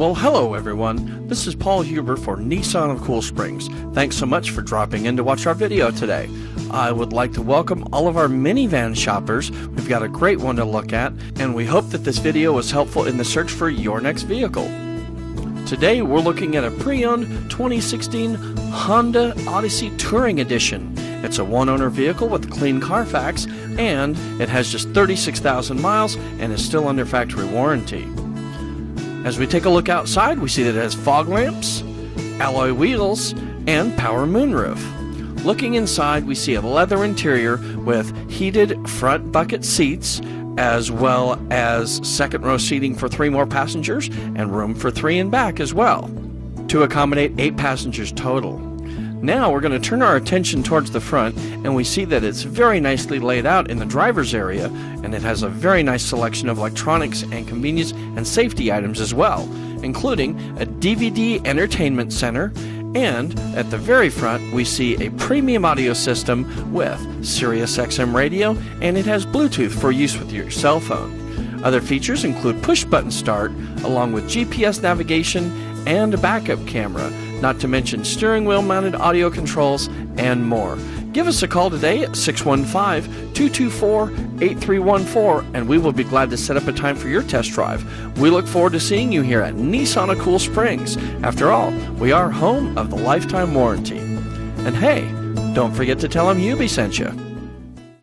Well, hello everyone. This is Paul Huber for Nissan of Cool Springs. Thanks so much for dropping in to watch our video today. I would like to welcome all of our minivan shoppers. We've got a great one to look at, and we hope that this video was helpful in the search for your next vehicle. Today we're looking at a pre-owned 2016 Honda Odyssey Touring Edition. It's a one-owner vehicle with a clean Carfax, and it has just 36,000 miles and is still under factory warranty. As we take a look outside, we see that it has fog lamps, alloy wheels, and power moonroof. Looking inside, we see a leather interior with heated front bucket seats, as well as second row seating for 3 more passengers and room for 3 in back as well, to accommodate 8 passengers total. Now we're going to turn our attention towards the front, and we see that it's very nicely laid out in the driver's area, and it has a very nice selection of electronics and convenience and safety items as well, including a DVD entertainment center, and at the very front we see a premium audio system with SiriusXM radio, and it has Bluetooth for use with your cell phone. Other features include push-button start, along with GPS navigation and a backup camera, not to mention steering wheel mounted audio controls and more. Give us a call today at 615-224-8314 and we will be glad to set up a time for your test drive. We look forward to seeing you here at Nissan of Cool Springs. After all, we are home of the lifetime warranty. And hey, don't forget to tell them Hubie sent you.